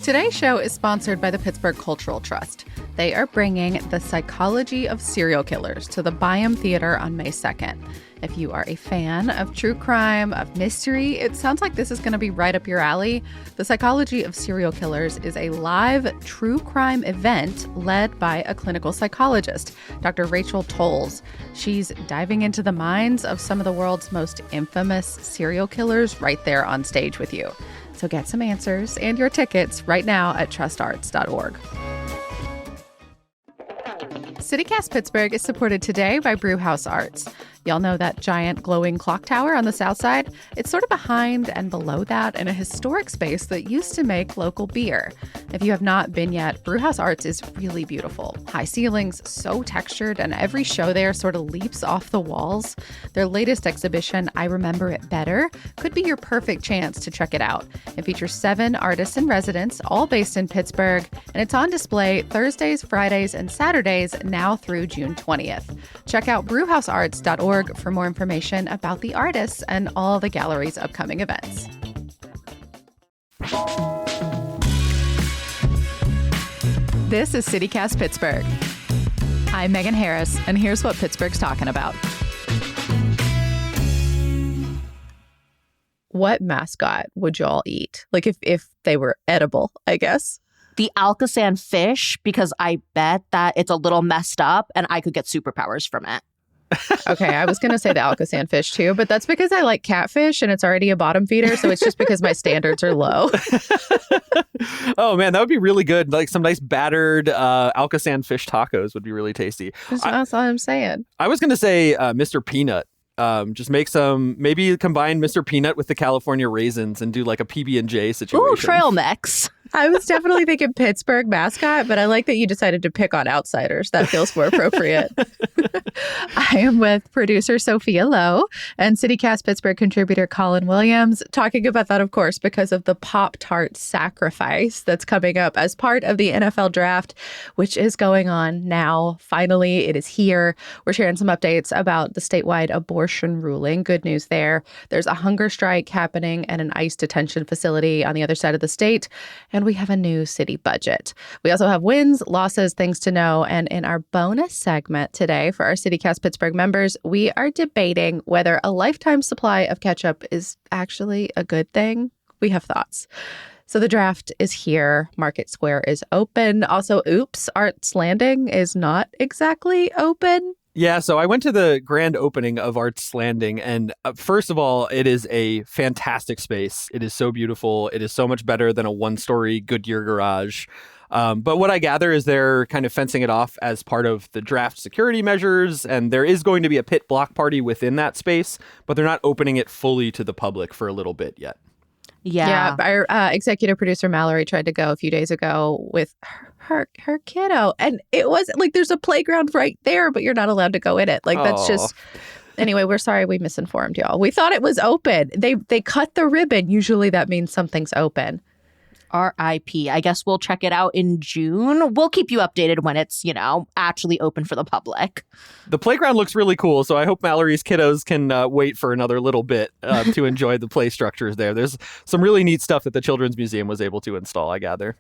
Today's show is sponsored by the Pittsburgh Cultural Trust. They are bringing The Psychology of Serial Killers to the Byam Theater on May 2nd. If you are a fan of true crime, of mystery, it sounds like this is going to be right up your alley. The Psychology of Serial Killers is a live true crime event led by a clinical psychologist, Dr. Rachel Tolles. She's diving into the minds of some of the world's most infamous serial killers right there on stage with you. So get some answers and your tickets right now at trustarts.org. CityCast Pittsburgh is supported today by Brewhouse Arts. Y'all know that giant glowing clock tower on the south side? It's sort of behind and below that in a historic space that used to make local beer. If you have not been yet, Brewhouse Arts is really beautiful. High ceilings, so textured, and every show there sort of leaps off the walls. Their latest exhibition, I Remember It Better, could be your perfect chance to check it out. It features 7 artists in residence, all based in Pittsburgh, and it's on display Thursdays, Fridays, and Saturdays now through June 20th. Check out brewhousearts.org for more information about the artists and all the gallery's upcoming events. This is CityCast Pittsburgh. I'm Megan Harris, and here's what Pittsburgh's talking about. What mascot would y'all eat? Like if they were edible, I guess. The Alcazan fish, because I bet that it's a little messed up and I could get superpowers from it. Okay, I was going to say the Alcazan fish too, but that's because I like catfish and it's already a bottom feeder, so it's just because my standards are low. Oh man, that would be really good. Like some nice battered Alcazan fish tacos would be really tasty. That's all I'm saying. I was going to say Mr. Peanut. Just make some, maybe combine Mr. Peanut with the California raisins and do like a PB&J situation. Ooh, trail mix. I was definitely thinking Pittsburgh mascot, but I like that you decided to pick on outsiders. That feels more appropriate. I am with producer Sophia Lowe and CityCast Pittsburgh contributor Colin Williams, talking about that, of course, because of the Pop-Tart sacrifice that's coming up as part of the NFL draft, which is going on now. Finally, it is here. We're sharing some updates about the statewide abortion ruling. Good news there. There's a hunger strike happening at an ICE detention facility on the other side of the state. And we have a new city budget. We also have wins, losses, things to know. And in our bonus segment today for our CityCast Pittsburgh members, we are debating whether a lifetime supply of ketchup is actually a good thing. We have thoughts. So the draft is here. Market Square is open. Also, oops, Arts Landing is not exactly open. Yeah, so I went to the grand opening of Arts Landing, and first of all, it is a fantastic space. It is so beautiful. It is so much better than a one-story Goodyear garage. But what I gather is they're kind of fencing it off as part of the draft security measures, and there is going to be a pit block party within that space, but they're not opening it fully to the public for a little bit yet. Yeah, our executive producer Mallory tried to go a few days ago with her kiddo, and it wasn't like there's a playground right there, but you're not allowed to go in it. Like that's just. Anyway, we're sorry we misinformed y'all. We thought it was open. They cut the ribbon. Usually that means something's open. RIP. I guess we'll check it out in June. We'll keep you updated when it's, actually open for the public. The playground looks really cool, so I hope Mallory's kiddos can wait for another little bit to enjoy the play structures there. There's some really neat stuff that the Children's Museum was able to install, I gather.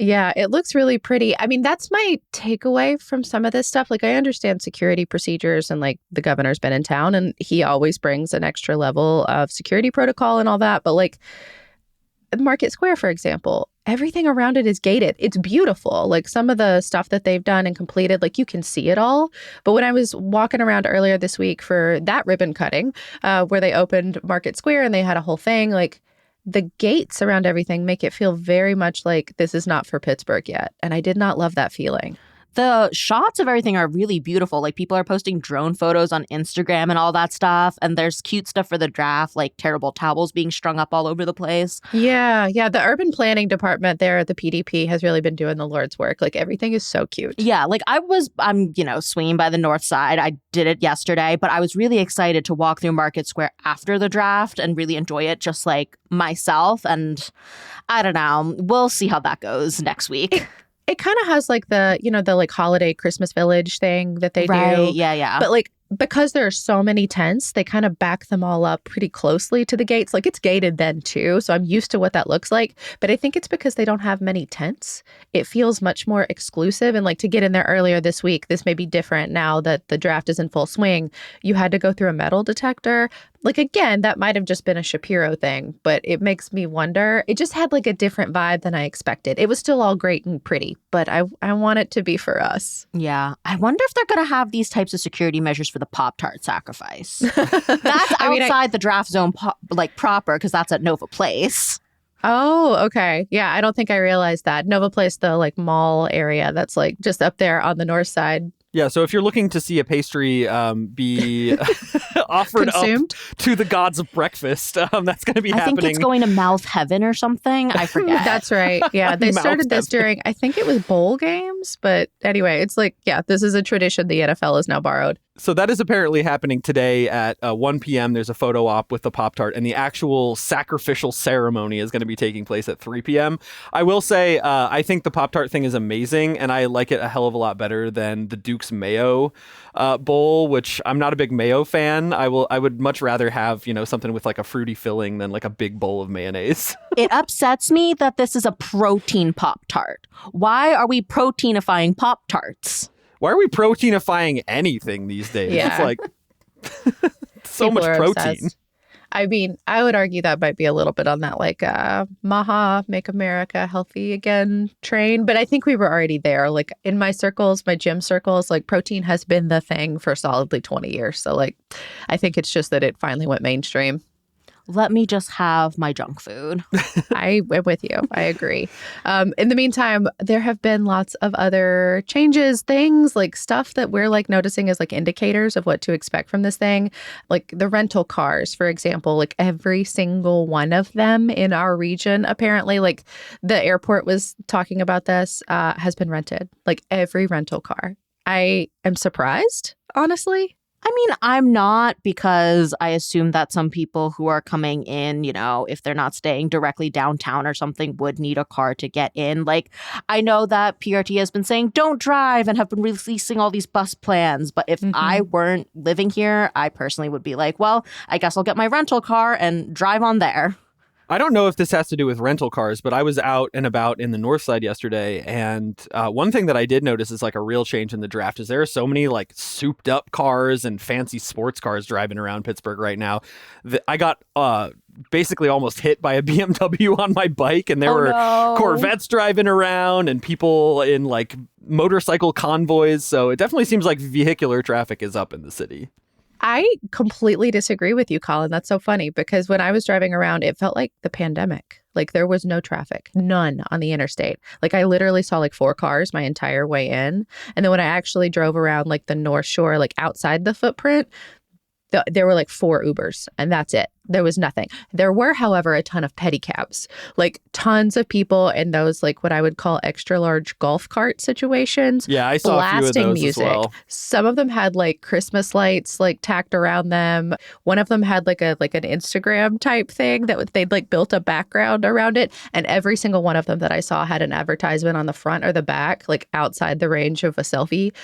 Yeah, it looks really pretty. I mean, that's my takeaway from some of this stuff. Like, I understand security procedures and like the governor's been in town and he always brings an extra level of security protocol and all that. But like Market Square, for example, everything around it is gated. It's beautiful. Like some of the stuff that they've done and completed, like you can see it all. But when I was walking around earlier this week for that ribbon cutting, where they opened Market Square and they had a whole thing, like the gates around everything make it feel very much like this is not for Pittsburgh yet. And I did not love that feeling. The shots of everything are really beautiful. Like people are posting drone photos on Instagram and all that stuff. And there's cute stuff for the draft, like terrible towels being strung up all over the place. Yeah. The urban planning department there at the PDP has really been doing the Lord's work. Like everything is so cute. Yeah. Like I'm swinging by the north side. I did it yesterday, but I was really excited to walk through Market Square after the draft and really enjoy it just like myself. And I don't know. We'll see how that goes next week. It kind of has like the, the like holiday Christmas village thing that they do. Yeah. But like because there are so many tents, they kind of back them all up pretty closely to the gates. Like it's gated then too, so I'm used to what that looks like. But I think it's because they don't have many tents. It feels much more exclusive. And like to get in there earlier this week, this may be different now that the draft is in full swing. You had to go through a metal detector. Like, again, that might have just been a Shapiro thing, but it makes me wonder. It just had like a different vibe than I expected. It was still all great and pretty, but I want it to be for us. Yeah. I wonder if they're going to have these types of security measures for the Pop-Tart sacrifice. That's outside the draft zone proper, because that's at Nova Place. Oh, okay. Yeah, I don't think I realized that. Nova Place, the like mall area that's like just up there on the north side. Yeah, so if you're looking to see a pastry be offered Consumed? up to the gods of breakfast, that's going to be happening. I think it's going to Mouth Heaven or something. I forget. That's right. Yeah, they started this during, I think it was bowl games. But anyway, it's like, yeah, this is a tradition the NFL has now borrowed. So that is apparently happening today at 1 p.m. There's a photo op with the Pop-Tart, and the actual sacrificial ceremony is going to be taking place at 3 p.m. I will say I think the Pop-Tart thing is amazing, and I like it a hell of a lot better than the Duke's Mayo bowl, which I'm not a big mayo fan. I would much rather have, something with like a fruity filling than like a big bowl of mayonnaise. It upsets me that this is a protein Pop-Tart. Why are we proteinifying Pop-Tarts? Why are we proteinifying anything these days? Yeah. It's like so much protein. Obsessed. I mean, I would argue that might be a little bit on that like Maha, Make America Healthy Again train. But I think we were already there. Like in my circles, my gym circles, like protein has been the thing for solidly 20 years. So like, I think it's just that it finally went mainstream. Let me just have my junk food. I am with you. I agree. In the meantime, there have been lots of other changes, things like stuff that we're like noticing as like indicators of what to expect from this thing. Like the rental cars, for example, like every single one of them in our region, apparently, like the airport was talking about this, has been rented. Like every rental car. I am surprised, honestly. I mean, I'm not, because I assume that some people who are coming in, if they're not staying directly downtown or something, would need a car to get in. Like, I know that PRT has been saying, don't drive, and have been releasing all these bus plans. But if I weren't living here, I personally would be like, well, I guess I'll get my rental car and drive on there. I don't know if this has to do with rental cars, but I was out and about in the north side yesterday. And one thing that I did notice is like a real change in the draft is there are so many like souped up cars and fancy sports cars driving around Pittsburgh right now. I got basically almost hit by a BMW on my bike, and there were Corvettes driving around and people in like motorcycle convoys. So it definitely seems like vehicular traffic is up in the city. I completely disagree with you, Colin. That's so funny because when I was driving around, it felt like the pandemic. Like there was no traffic, none on the interstate. Like I literally saw like 4 cars my entire way in. And then when I actually drove around like the North Shore, like outside the footprint, there were like 4 Ubers and that's it. There was nothing. There were, however, a ton of pedicabs, like tons of people in those like what I would call extra large golf cart situations. Yeah, I saw a few of those music. as well. Some of them had like Christmas lights like tacked around them. One of them had like an Instagram type thing that they'd like built a background around it. And every single one of them that I saw had an advertisement on the front or the back, like outside the range of a selfie,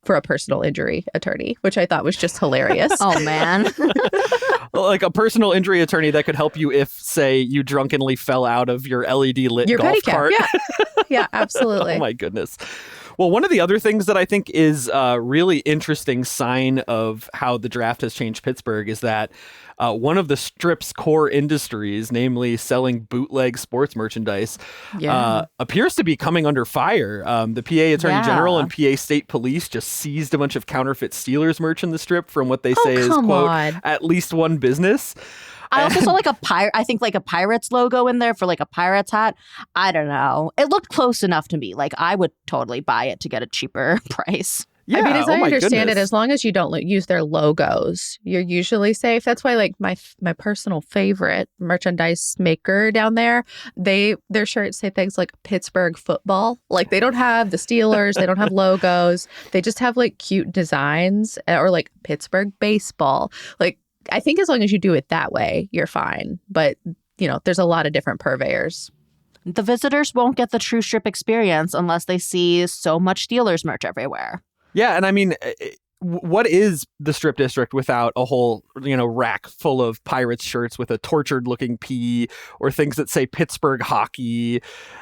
for a personal injury attorney, which I thought was just hilarious. Oh, man. Like a personal injury attorney that could help you if, say, you drunkenly fell out of your LED lit golf cart. Yeah, absolutely. Oh, my goodness. Well, one of the other things that I think is a really interesting sign of how the draft has changed Pittsburgh is that one of the Strip's core industries, namely selling bootleg sports merchandise, appears to be coming under fire. The PA Attorney General and PA State Police just seized a bunch of counterfeit Steelers merch in the Strip from what they say is, quote, at least one business. I also saw like a Pirates logo in there for like a Pirates hat. I don't know. It looked close enough to me. Like I would totally buy it to get a cheaper price. Yeah, I mean, as I understand it, as long as you don't use their logos, you're usually safe. That's why, like, my personal favorite merchandise maker down there, their shirts say things like Pittsburgh football. Like, they don't have the Steelers, they don't have logos. They just have, like, cute designs or, like, Pittsburgh baseball. Like, I think as long as you do it that way, you're fine. But, there's a lot of different purveyors. The visitors won't get the true Strip experience unless they see so much Steelers merch everywhere. Yeah, and I mean, what is the Strip District without a whole, rack full of Pirates shirts with a tortured looking P or things that say Pittsburgh hockey?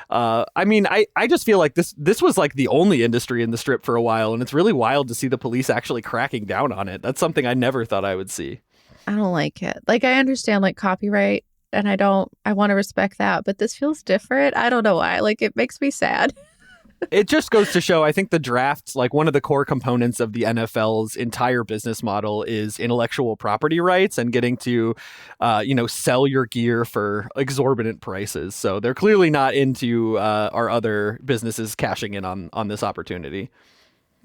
I just feel like this was like the only industry in the Strip for a while, and it's really wild to see the police actually cracking down on it. That's something I never thought I would see. I don't like it. Like, I understand like copyright and I want to respect that, but this feels different. I don't know why. Like, it makes me sad. It just goes to show, I think the draft, like one of the core components of the NFL's entire business model is intellectual property rights and getting to, sell your gear for exorbitant prices. So they're clearly not into our other businesses cashing in on this opportunity.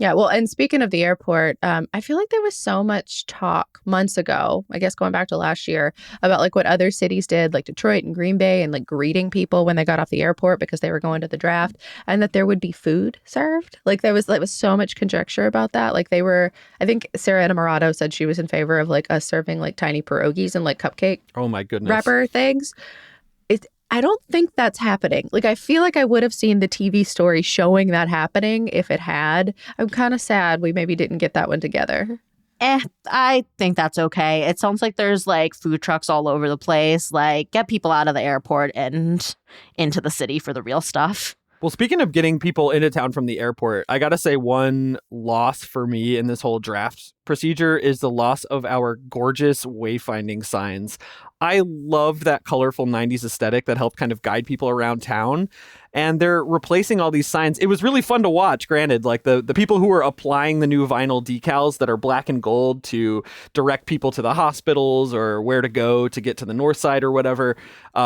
Yeah, well, and speaking of the airport, I feel like there was so much talk months ago, I guess going back to last year, about like what other cities did, like Detroit and Green Bay, and like greeting people when they got off the airport because they were going to the draft, and that there would be food served. Like there was so much conjecture about that. Like I think Sarah Enamorado said she was in favor of like us serving like tiny pierogies and like cupcake oh my goodness wrapper things. I don't think that's happening. Like, I feel like I would have seen the TV story showing that happening if it had. I'm kind of sad we maybe didn't get that one together. I think that's okay. It sounds like there's like food trucks all over the place. Like, get people out of the airport and into the city for the real stuff. Well, speaking of getting people into town from the airport, I got to say one loss for me in this whole draft procedure is the loss of our gorgeous wayfinding signs. I loved that colorful 90s aesthetic that helped kind of guide people around town. And they're replacing all these signs. It was really fun to watch, granted, like the people who were applying the new vinyl decals that are black and gold to direct people to the hospitals or where to go to get to the north side or whatever.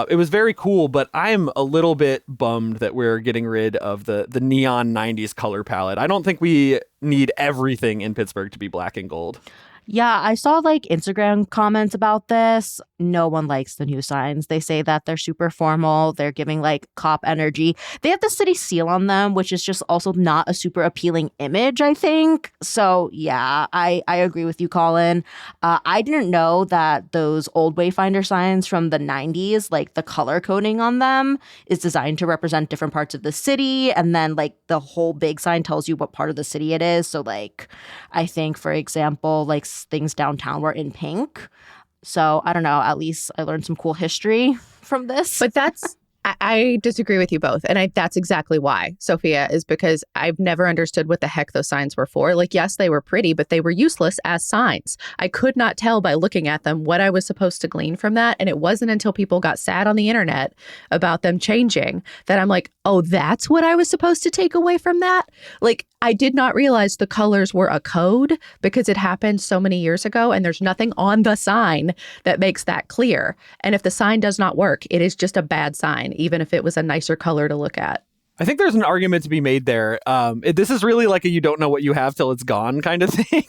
It was very cool, but I'm a little bit bummed that we're getting rid of the neon 90s color palette. I don't think we need everything in Pittsburgh to be black and gold. Yeah, I saw like Instagram comments about this. No one likes the new signs. They say that they're super formal. They're giving like cop energy. They have the city seal on them, which is just also not a super appealing image, I think. So yeah, I agree with you, Colin. I didn't know that those old Wayfinder signs from the 90s, like the color coding on them is designed to represent different parts of the city. And then like the whole big sign tells you what part of the city it is. So like, I think, for example, like things downtown were in pink. So I don't know, at least I learned some cool history from this. But I disagree with you both. And that's exactly why, Sophia, is because I've never understood what the heck those signs were for. Like, yes, they were pretty, but they were useless as signs. I could not tell by looking at them what I was supposed to glean from that. And it wasn't until people got sad on the internet about them changing that I'm like, oh, that's what I was supposed to take away from that? Like, I did not realize the colors were a code because it happened so many years ago and there's nothing on the sign that makes that clear. And if the sign does not work, it is just a bad sign, even if it was a nicer color to look at. I think there's an argument to be made there. This is really like a you don't know what you have till it's gone kind of thing.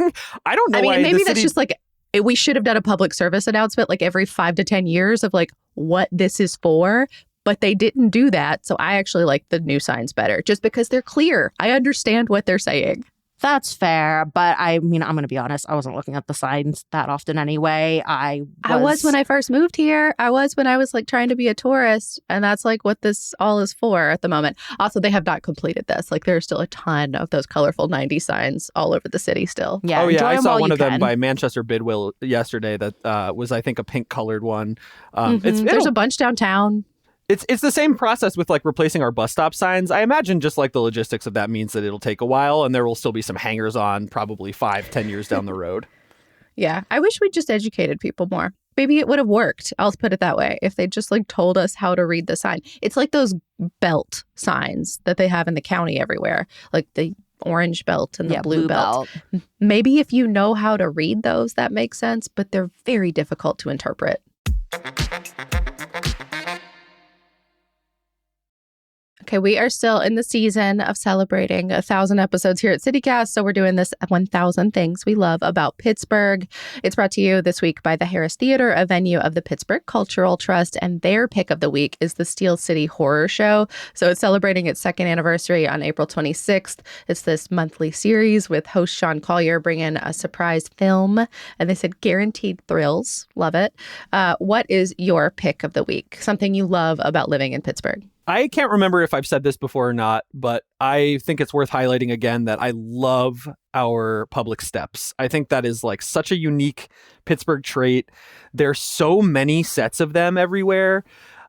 I don't know why maybe that's just like, we should have done a public service announcement like every 5 to 10 years of like what this is for. But they didn't do that. So I actually like the new signs better just because they're clear. I understand what they're saying. That's fair. But I mean, I'm going to be honest. I wasn't looking at the signs that often anyway. I was when I first moved here. I was when I was like trying to be a tourist. And that's like what this all is for at the moment. Also, they have not completed this. Like there's still a ton of those colorful 90s signs all over the city still. Yeah. Oh, yeah. I saw one of them by Manchester Bidwill yesterday that was, I think, a pink colored one. There's a bunch downtown. It's the same process with like replacing our bus stop signs. I imagine just like the logistics of that means that it'll take a while and there will still be some hangers on probably 5-10 years down the road. Yeah. I wish we just educated people more. Maybe it would have worked. I'll put it that way. If they just like told us how to read the sign. It's like those belt signs that they have in the county everywhere, like the orange belt and the blue belt. Maybe if you know how to read those, that makes sense, but they're very difficult to interpret. Okay, we are still in the season of celebrating 1,000 episodes here at CityCast, so we're doing this 1,000 Things We Love About Pittsburgh. It's brought to you this week by the Harris Theater, a venue of the Pittsburgh Cultural Trust, and their pick of the week is the Steel City Horror Show. So it's celebrating its second anniversary on April 26th. It's this monthly series with host Sean Collier bringing a surprise film, and they said guaranteed thrills. Love it. What is your pick of the week? Something you love about living in Pittsburgh? I can't remember if I've said this before or not, but I think it's worth highlighting again that I love our public steps. I think that is like such a unique Pittsburgh trait. There's so many sets of them everywhere.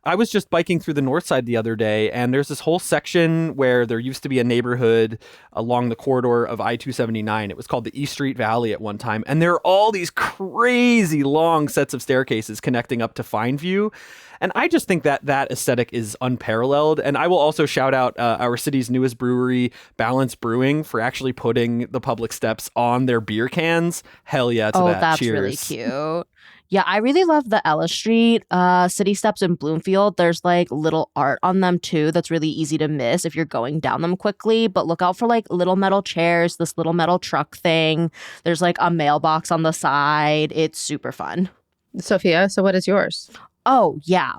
I was just biking through the north side the other day, and there's this whole section where there used to be a neighborhood along the corridor of I-279. It was called the East Street Valley at one time, and there are all these crazy long sets of staircases connecting up to Fineview. And I just think that that aesthetic is unparalleled. And I will also shout out our city's newest brewery, Balance Brewing, for actually putting the public steps on their beer cans. Hell yeah to that. That's Cheers. really cute. Yeah, I really love the Ella Street city steps in Bloomfield. There's like little art on them too that's really easy to miss if you're going down them quickly. But look out for like little metal chairs, this little metal truck thing. There's like a mailbox on the side. It's super fun. Sophia, so what is yours? Oh, yeah.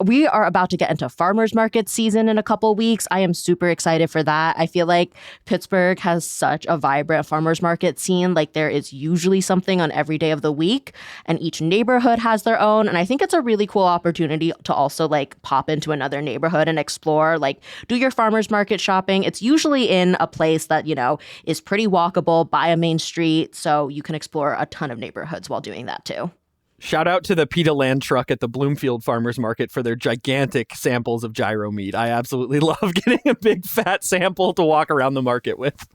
We are about to get into farmers market season in a couple weeks. I am super excited for that. I feel like Pittsburgh has such a vibrant farmers market scene. Like there is usually something on every day of the week, and each neighborhood has their own. And I think it's a really cool opportunity to also like pop into another neighborhood and explore, like do your farmers market shopping. It's usually in a place that, you know, is pretty walkable by a main street. So you can explore a ton of neighborhoods while doing that too. Shout out to the PETA land truck at the Bloomfield Farmers Market for their gigantic samples of gyro meat. I absolutely love getting a big fat sample to walk around the market with.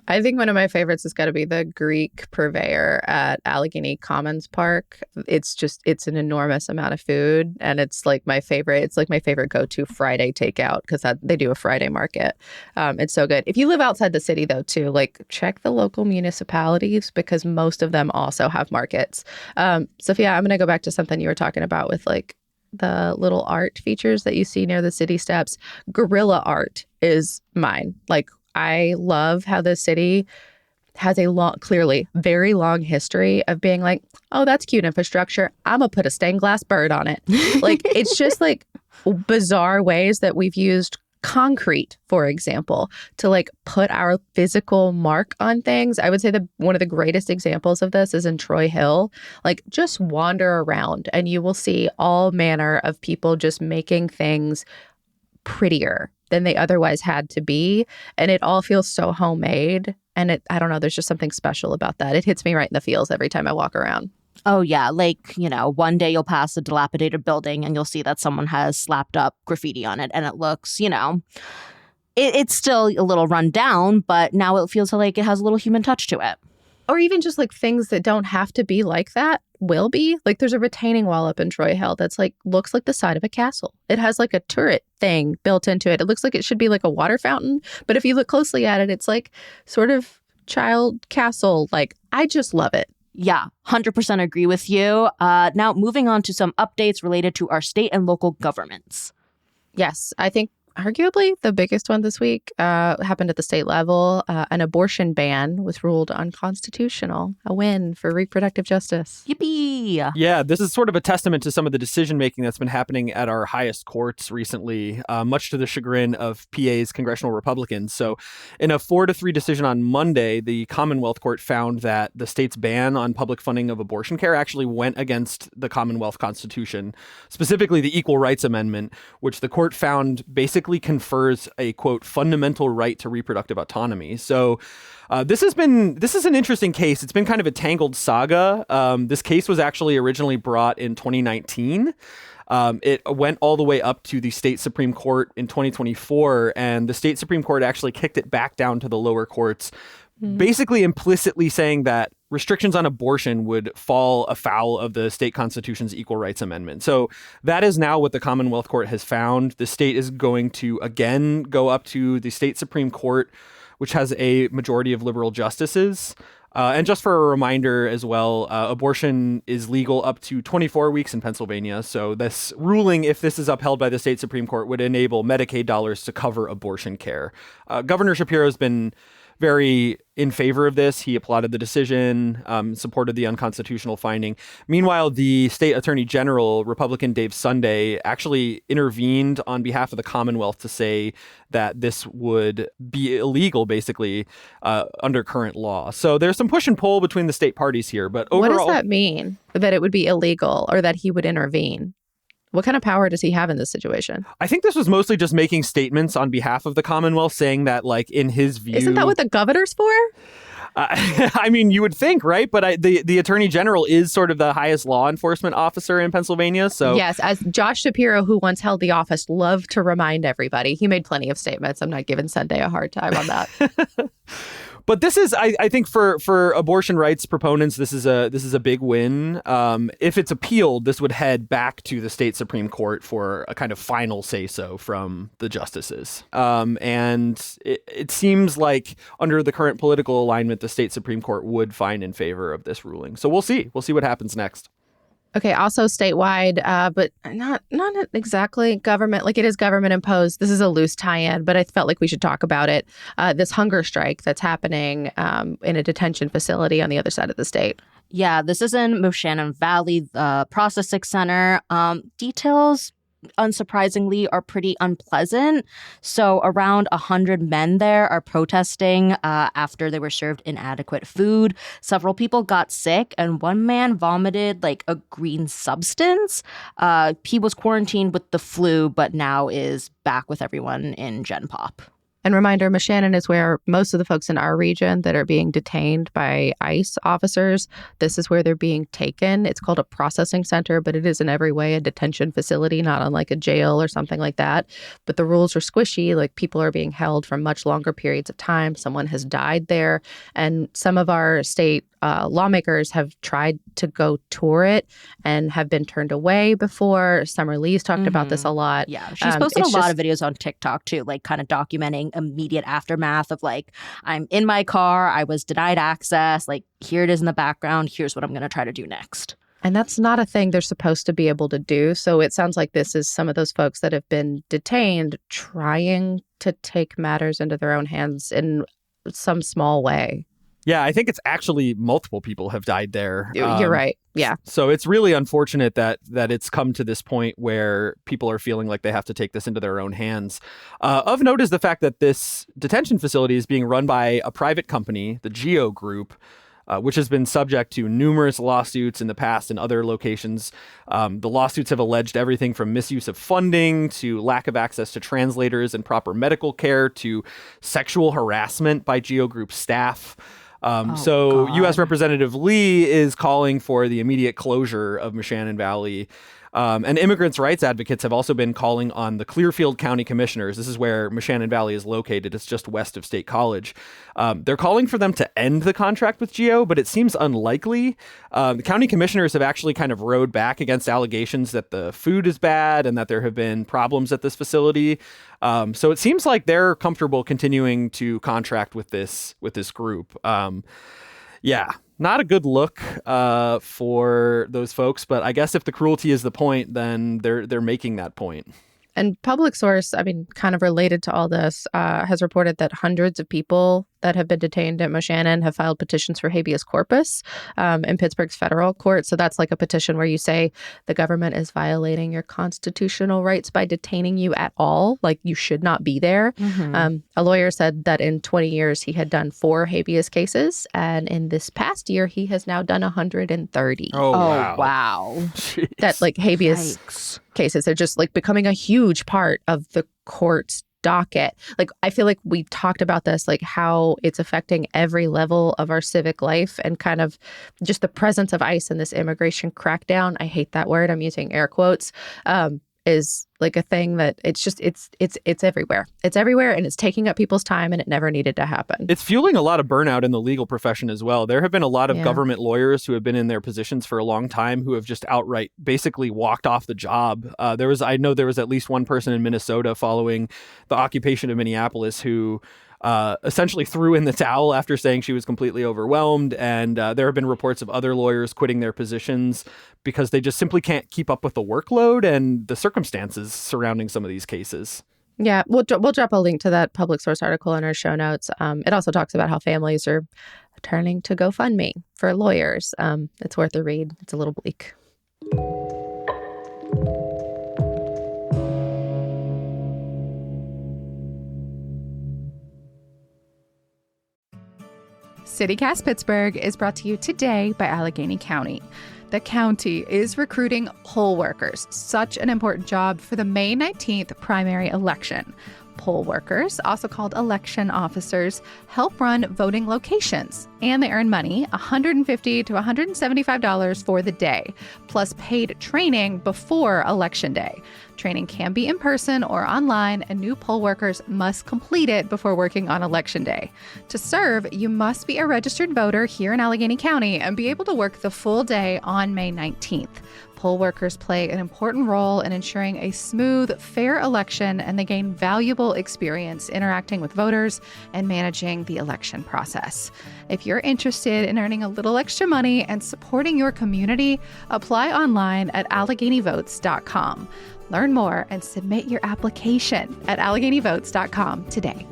I think one of my favorites has got to be the Greek purveyor at Allegheny Commons Park. It's an enormous amount of food, and it's like my favorite. It's like my favorite go-to Friday takeout because they do a Friday market. It's so good. If you live outside the city, though, too, like check the local municipalities because most of them also have markets. Sophia, I'm going to go back to something you were talking about with like the little art features that you see near the city steps. Guerrilla art is mine. Like, I love how the city has a clearly very long history of being like, oh, that's cute infrastructure. I'm going to put a stained glass bird on it. Like, it's just like bizarre ways that we've used concrete, for example, to like put our physical mark on things. I would say that one of the greatest examples of this is in Troy Hill. Like, just wander around and you will see all manner of people just making things prettier than they otherwise had to be. And it all feels so homemade. And I don't know, there's just something special about that. It hits me right in the feels every time I walk around. Oh, yeah. Like, you know, one day you'll pass a dilapidated building and you'll see that someone has slapped up graffiti on it. And it looks, you know, it's still a little run down, but now it feels like it has a little human touch to it. Or even just like things that don't have to be like that will be. Like there's a retaining wall up in Troy Hill that's like looks like the side of a castle. It has like a turret thing built into it. It looks like it should be like a water fountain. But if you look closely at it, it's like sort of child castle. Like, I just love it. Yeah, 100% agree with you. Now, moving on to some updates related to our state and local governments. Yes, I think arguably the biggest one this week happened at the state level. An abortion ban was ruled unconstitutional. A win for reproductive justice. Yippee! Yeah, this is sort of a testament to some of the decision making that's been happening at our highest courts recently, much to the chagrin of PA's congressional Republicans. So in a 4-3 decision on Monday, the Commonwealth Court found that the state's ban on public funding of abortion care actually went against the Commonwealth Constitution, specifically the Equal Rights Amendment, which the court found basically confers a, quote, fundamental right to reproductive autonomy. So this is an interesting case. It's been kind of a tangled saga. This case was actually originally brought in 2019. It went all the way up to the state Supreme Court in 2024, and the state Supreme Court actually kicked it back down to the lower courts, basically implicitly saying that restrictions on abortion would fall afoul of the state constitution's Equal Rights Amendment. So that is now what the Commonwealth Court has found. The state is going to again go up to the state Supreme Court, which has a majority of liberal justices. And just for a reminder as well, abortion is legal up to 24 weeks in Pennsylvania. So this ruling, if this is upheld by the state Supreme Court, would enable Medicaid dollars to cover abortion care. Governor Shapiro has been very in favor of this. He applauded the decision, supported the unconstitutional finding. Meanwhile, the state attorney general, Republican Dave Sunday, actually intervened on behalf of the Commonwealth to say that this would be illegal, basically, under current law. So there's some push and pull between the state parties here. But overall, what does that mean? That it would be illegal or that he would intervene? What kind of power does he have in this situation? I think this was mostly just making statements on behalf of the Commonwealth, saying that, like, in his view... Isn't that what the governor's for? I mean, you would think, right? But the Attorney General is sort of the highest law enforcement officer in Pennsylvania. So yes, as Josh Shapiro, who once held the office, loved to remind everybody. He made plenty of statements. I'm not giving Sunday a hard time on that. But this is, I think, for abortion rights proponents, this is a big win. If it's appealed, this would head back to the state Supreme Court for a kind of final say-so from the justices. And it seems like under the current political alignment, the state Supreme Court would find in favor of this ruling. So we'll see. We'll see what happens next. Okay, also statewide, but not exactly government. Like, it is government imposed. This is a loose tie-in, but I felt like we should talk about it. This hunger strike that's happening in a detention facility on the other side of the state. Yeah, this is in Moshannon Valley, the processing center. Details, unsurprisingly, are pretty unpleasant. So around 100 men there are protesting after they were served inadequate food. Several people got sick, and one man vomited like a green substance. He was quarantined with the flu, but now is back with everyone in Gen Pop. And reminder, Moshannon is where most of the folks in our region that are being detained by ICE officers, this is where they're being taken. It's called a processing center, but it is in every way a detention facility, not unlike a jail or something like that. But the rules are squishy, like people are being held for much longer periods of time. Someone has died there. And some of our state lawmakers have tried to go tour it and have been turned away before. Summer Lee's talked about this a lot. Yeah, she's posted a lot of videos on TikTok too, like kind of documenting immediate aftermath of like, I'm in my car, I was denied access, like here it is in the background, here's what I'm going to try to do next. And that's not a thing they're supposed to be able to do. So it sounds like this is some of those folks that have been detained trying to take matters into their own hands in some small way. Yeah, I think it's actually multiple people have died there. You're right. Yeah. So it's really unfortunate that it's come to this point where people are feeling like they have to take this into their own hands. Of note is the fact that this detention facility is being run by a private company, the Geo Group, which has been subject to numerous lawsuits in the past in other locations. The lawsuits have alleged everything from misuse of funding to lack of access to translators and proper medical care to sexual harassment by Geo Group staff. So God. U.S. Representative Lee is calling for the immediate closure of Moshannon Valley. And immigrants' rights advocates have also been calling on the Clearfield County Commissioners. This is where Moshannon Valley is located. It's just west of State College. They're calling for them to end the contract with GEO, but it seems unlikely. The county commissioners have actually kind of rode back against allegations that the food is bad and that there have been problems at this facility. So it seems like they're comfortable continuing to contract with this group. Yeah, not a good look for those folks, but I guess if the cruelty is the point, then they're making that point. And Public Source, I mean, kind of related to all this, has reported that hundreds of people that have been detained at Moshannon have filed petitions for habeas corpus in Pittsburgh's federal court. So that's like a petition where you say the government is violating your constitutional rights by detaining you at all. Like, you should not be there. Mm-hmm. A lawyer said that in 20 years, he had done 4 habeas cases. And in this past year, he has now done 130. Oh, wow. Jeez. That like habeas cases are just like becoming a huge part of the court's docket. Like, I feel like we talked about this, like how it's affecting every level of our civic life and kind of just the presence of ICE in this immigration crackdown. I hate that word. I'm using air quotes. Is like a thing that it's everywhere. It's everywhere, and it's taking up people's time, and it never needed to happen. It's fueling a lot of burnout in the legal profession as well. There have been a lot of government lawyers who have been in their positions for a long time who have just outright basically walked off the job. I know there was at least one person in Minnesota following the occupation of Minneapolis who essentially threw in the towel after saying she was completely overwhelmed. And there have been reports of other lawyers quitting their positions because they just simply can't keep up with the workload and the circumstances surrounding some of these cases. Yeah, we'll drop a link to that Public Source article in our show notes. It also talks about how families are turning to GoFundMe for lawyers. It's worth a read. It's a little bleak. CityCast Pittsburgh is brought to you today by Allegheny County. The county is recruiting poll workers, such an important job for the May 19th primary election. Poll workers, also called election officers, help run voting locations, and they earn money, $150 to $175 for the day, plus paid training before Election Day. Training can be in person or online, and new poll workers must complete it before working on Election Day. To serve, you must be a registered voter here in Allegheny County and be able to work the full day on May 19th. Poll workers play an important role in ensuring a smooth, fair election, and they gain valuable experience interacting with voters and managing the election process. If you're interested in earning a little extra money and supporting your community, apply online at AlleghenyVotes.com. Learn more and submit your application at AlleghenyVotes.com today.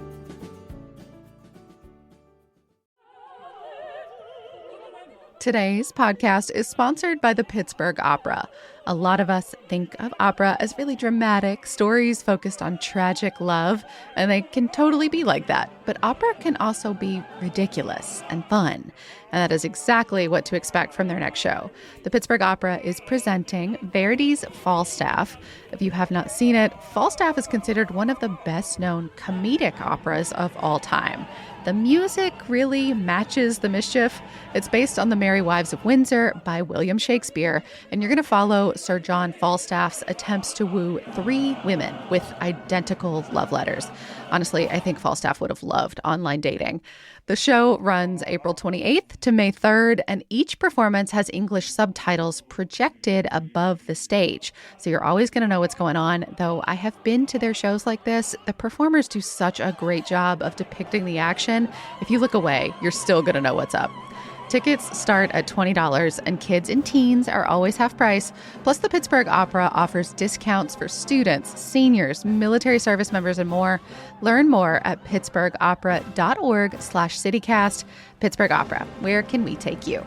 Today's podcast is sponsored by the Pittsburgh Opera. A lot of us think of opera as really dramatic stories focused on tragic love, and they can totally be like that. But opera can also be ridiculous and fun, and that is exactly what to expect from their next show. The Pittsburgh Opera is presenting Verdi's Falstaff. If you have not seen it, Falstaff is considered one of the best-known comedic operas of all time. The music really matches the mischief. It's based on The Merry Wives of Windsor by William Shakespeare, and you're going to follow Sir John Falstaff's attempts to woo 3 women with identical love letters. Honestly, I think Falstaff would have loved online dating. The show runs April 28th to May 3rd, and each performance has English subtitles projected above the stage. So you're always going to know what's going on, though I have been to their shows like this. The performers do such a great job of depicting the action. If you look away, you're still going to know what's up. Tickets start at $20, and kids and teens are always half price. Plus, the Pittsburgh Opera offers discounts for students, seniors, military service members, and more. Learn more at pittsburghopera.org/citycast. Pittsburgh Opera, where can we take you?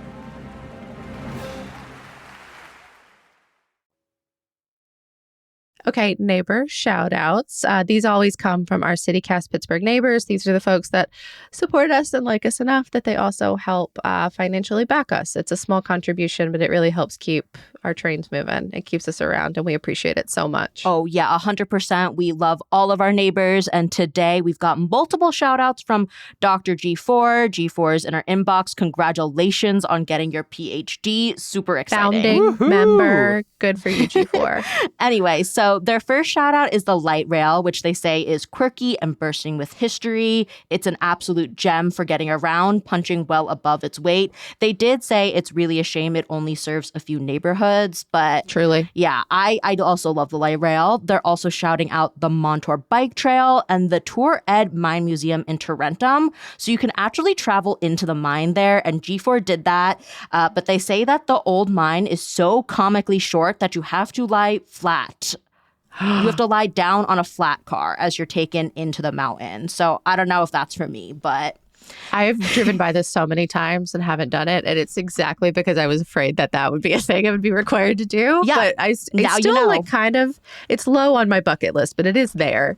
Okay, neighbor shout outs. These always come from our CityCast Pittsburgh neighbors. These are the folks that support us and like us enough that they also help financially back us. It's a small contribution, but it really helps keep our trains moving. It keeps us around, and we appreciate it so much. Oh, yeah, 100%. We love all of our neighbors. And today we've got multiple shout outs from Dr. G4. G4 is in our inbox. Congratulations on getting your PhD. Super exciting. Founding member. Good for you, G4. Anyway, so their first shout out is the light rail, which they say is quirky and bursting with history. It's an absolute gem for getting around, punching well above its weight. They did say it's really a shame it only serves a few neighborhoods, but truly, yeah, I also love the light rail. They're also shouting out the Montour Bike Trail and the Tour Ed Mine Museum in Tarentum. So you can actually travel into the mine there, and G4 did that. But they say that the old mine is so comically short that you have to lie flat. You have to lie down on a flat car as you're taken into the mountain. So I don't know if that's for me, but I've driven by this so many times and haven't done it. And it's exactly because I was afraid that that would be a thing I would be required to do. Yeah, but it's now still you know. like kind of, it's low on my bucket list, but it is there.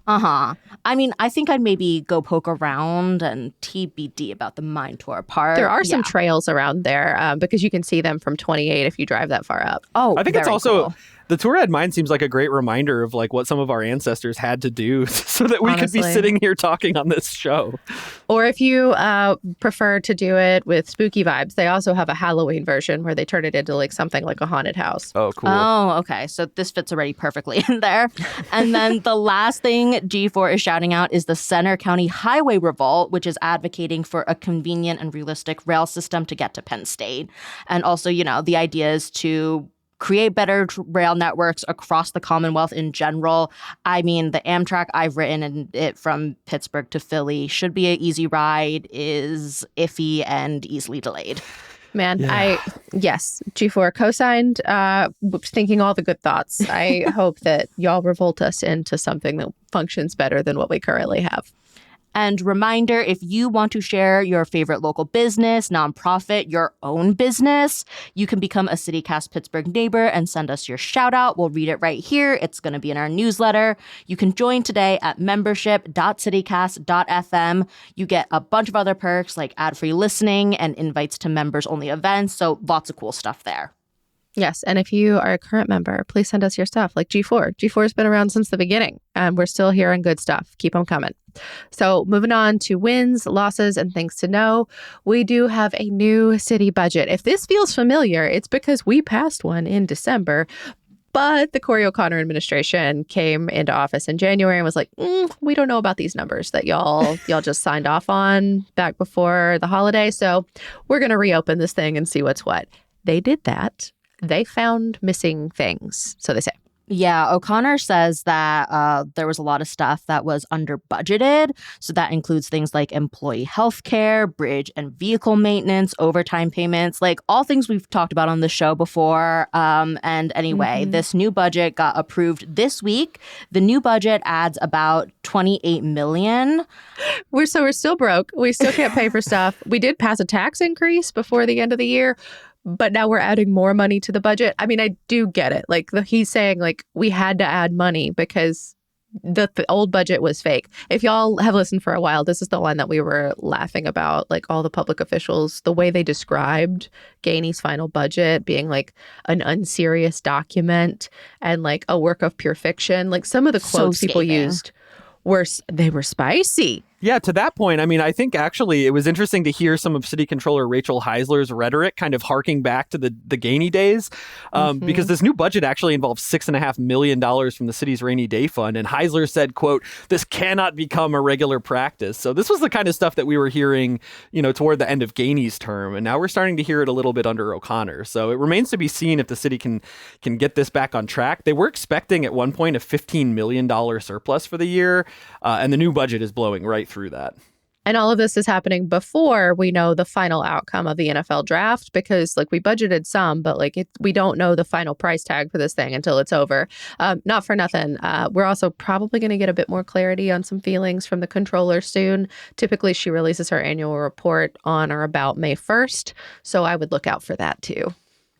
Uh-huh. I mean, I think I'd maybe go poke around and TBD about the mine tour part. There are some trails around there because you can see them from 28 if you drive that far up. Oh, I think it's also cool. The Tour Ed Mine seems like a great reminder of like what some of our ancestors had to do so that we Honestly. could be sitting here talking on this show. Or if you prefer to do it with spooky vibes, they also have a Halloween version where they turn it into like something like a haunted house. Oh, cool. Oh, okay. So this fits already perfectly in there. And then the last thing G4 is shouting out is the Center County Highway Revolt, which is advocating for a convenient and realistic rail system to get to Penn State. And also, you know, the idea is to create better rail networks across the Commonwealth in general. I mean, the Amtrak I've written and it from Pittsburgh to Philly should be an easy ride, is iffy and easily delayed. Man, Yeah. yes, G4 co-signed, thinking all the good thoughts. I hope that y'all revolt us into something that functions better than what we currently have. And reminder, if you want to share your favorite local business, nonprofit, your own business, you can become a CityCast Pittsburgh neighbor and send us your shout out. We'll read it right here. It's going to be in our newsletter. You can join today at membership.citycast.fm. You get a bunch of other perks like ad-free listening and invites to members-only events. So lots of cool stuff there. Yes. And if you are a current member, please send us your stuff like G4. G4 has been around since the beginning and we're still hearing good stuff. Keep them coming. So moving on to wins, losses, and things to know. We do have a new city budget. If this feels familiar, it's because we passed one in December. But the Corey O'Connor administration came into office in January and was like, we don't know about these numbers that y'all just signed off on back before the holiday. So we're going to reopen this thing and see what's what. They did that. They found missing things, so they say. Yeah, O'Connor says that there was a lot of stuff that was under budgeted. So that includes things like employee health care, bridge and vehicle maintenance, overtime payments, like all things we've talked about on the show before. And anyway, this new budget got approved this week. The new budget adds about $28 million. We're still broke. We still can't pay for stuff. We did pass a tax increase before the end of the year. But now we're adding more money to the budget. I mean, I do get it. Like he's saying, like, we had to add money because the old budget was fake. If y'all have listened for a while, this is the one that we were laughing about, like all the public officials, the way they described Gainey's final budget being like an unserious document and like a work of pure fiction. Like some of the quotes people used were spicy. Yeah, to that point, I mean, I think actually it was interesting to hear some of City Controller Rachel Heisler's rhetoric kind of harking back to the Gainey days, because this new budget actually involves $6.5 million from the city's rainy day fund. And Heisler said, quote, "This cannot become a regular practice." So this was the kind of stuff that we were hearing, toward the end of Gainey's term. And now we're starting to hear it a little bit under O'Connor. So it remains to be seen if the city can get this back on track. They were expecting at one point a $15 million surplus for the year, and the new budget is blowing right through that. And all of this is happening before we know the final outcome of the NFL draft because we budgeted some, but we don't know the final price tag for this thing until it's over. Not for nothing. We're also probably going to get a bit more clarity on some feelings from the controller soon. Typically, she releases her annual report on or about May 1st. So I would look out for that too.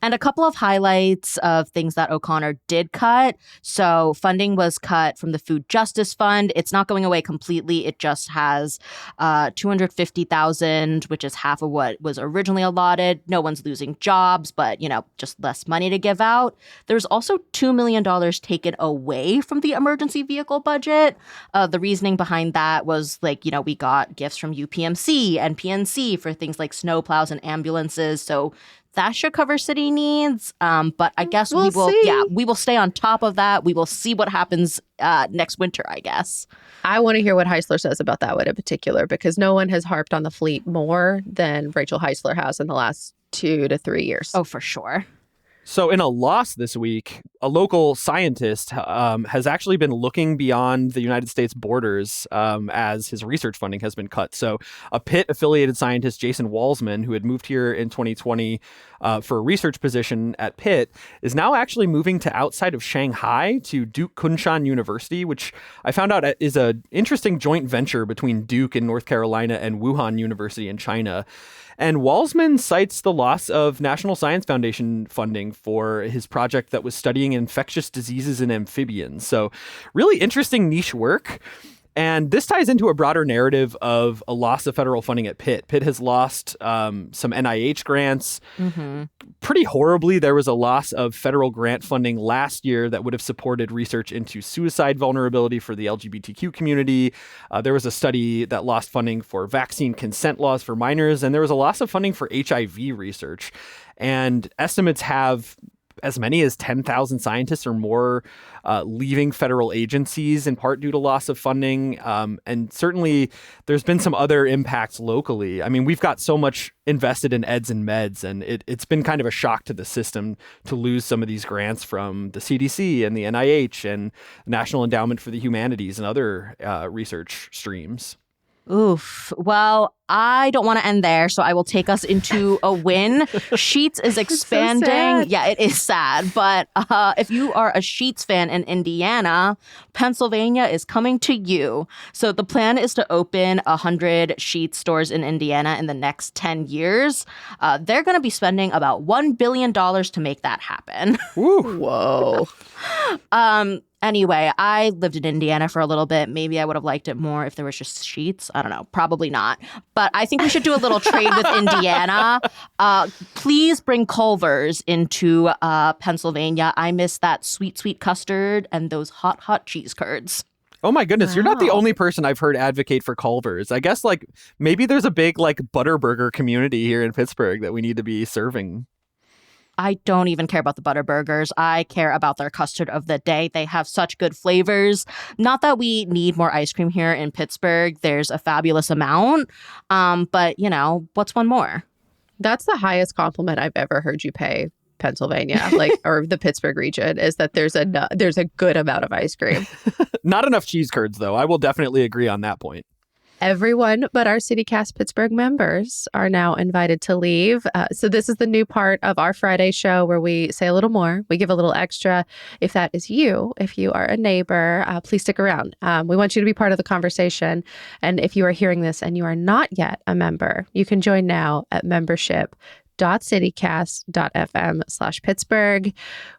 And a couple of highlights of things that O'Connor did cut. So funding was cut from the Food Justice Fund. It's not going away completely. It just has $250,000, which is half of what was originally allotted. No one's losing jobs, but, just less money to give out. There's also $2 million taken away from the emergency vehicle budget. The reasoning behind that was we got gifts from UPMC and PNC for things like snowplows and ambulances. So that should cover city needs. But I guess we will stay on top of that. We will see what happens next winter, I guess. I want to hear what Heisler says about that one in particular, because no one has harped on the fleet more than Rachel Heisler has in the last 2 to 3 years. Oh, for sure. So in a loss this week, a local scientist has actually been looking beyond the United States borders as his research funding has been cut. So a Pitt-affiliated scientist, Jason Walsman, who had moved here in 2020 for a research position at Pitt, is now actually moving to outside of Shanghai to Duke Kunshan University, which I found out is an interesting joint venture between Duke in North Carolina and Wuhan University in China. And Walsman cites the loss of National Science Foundation funding for his project that was studying infectious diseases in amphibians. So really interesting niche work. And this ties into a broader narrative of a loss of federal funding at Pitt. Pitt has lost some NIH grants pretty horribly. There was a loss of federal grant funding last year that would have supported research into suicide vulnerability for the LGBTQ community. There was a study that lost funding for vaccine consent laws for minors, and there was a loss of funding for HIV research. And estimates have as many as 10,000 scientists or more leaving federal agencies, in part due to loss of funding. And certainly there's been some other impacts locally. I mean, we've got so much invested in eds and meds, and it's been kind of a shock to the system to lose some of these grants from the CDC and the NIH and National Endowment for the Humanities and other research streams. Oof. Well, I don't want to end there, so I will take us into a win. Sheetz is expanding. sad. Yeah, it is sad. But if you are a Sheetz fan in Indiana, Pennsylvania is coming to you. So the plan is to open 100 Sheetz stores in Indiana in the next 10 years. They're going to be spending about $1 billion to make that happen. Woo. Whoa. Anyway, I lived in Indiana for a little bit. Maybe I would have liked it more if there was just Sheetz. I don't know. Probably not. But I think we should do a little trade with Indiana. Please bring Culver's into Pennsylvania. I miss that sweet, sweet custard and those hot, hot cheese curds. Oh my goodness, You're not the Wow. only person I've heard advocate for Culver's. I guess like maybe there's a big like Butterburger community here in Pittsburgh that we need to be serving. I don't even care about the butter burgers. I care about their custard of the day. They have such good flavors. Not that we need more ice cream here in Pittsburgh. There's a fabulous amount. But, you know, what's one more? That's the highest compliment I've ever heard you pay Pennsylvania, like, or the Pittsburgh region, is that there's a good amount of ice cream. Not enough cheese curds, though. I will definitely agree on that point. Everyone but our CityCast Pittsburgh members are now invited to leave. So this is the new part of our Friday show where we say a little more. We give a little extra. If that is you, if you are a neighbor, please stick around. We want you to be part of the conversation. And if you are hearing this and you are not yet a member, you can join now at membership.citycast.fm/Pittsburgh.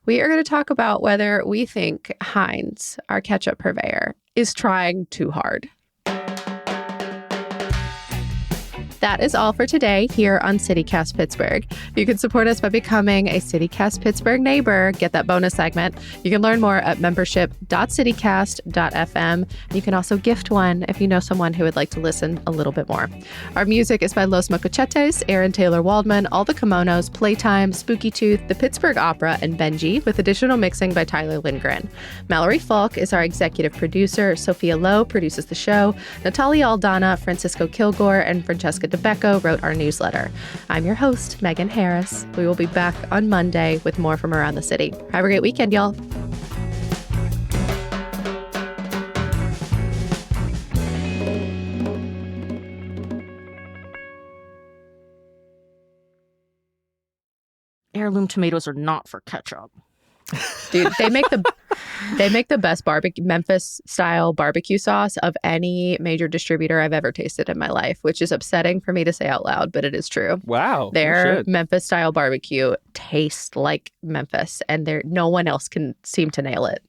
We are going to talk about whether we think Heinz, our ketchup purveyor, is trying too hard. That is all for today here on CityCast Pittsburgh. You can support us by becoming a CityCast Pittsburgh neighbor. Get that bonus segment. You can learn more at membership.citycast.fm. You can also gift one if you know someone who would like to listen a little bit more. Our music is by Los Mocochetes, Aaron Taylor Waldman, All the Kimonos, Playtime, Spooky Tooth, the Pittsburgh Opera, and Benji, with additional mixing by Tyler Lindgren. Mallory Falk is our executive producer. Sophia Lowe produces the show. Natalia Aldana, Francisco Kilgore, and Francesca DeBecco wrote our newsletter. I'm your host, Megan Harris. We will be back on Monday with more from around the city. Have a great weekend, y'all. Heirloom tomatoes are not for ketchup. Dude, they make the best Memphis style barbecue sauce of any major distributor I've ever tasted in my life, which is upsetting for me to say out loud, but it is true. Wow. Their Memphis style barbecue tastes like Memphis, and no one else can seem to nail it.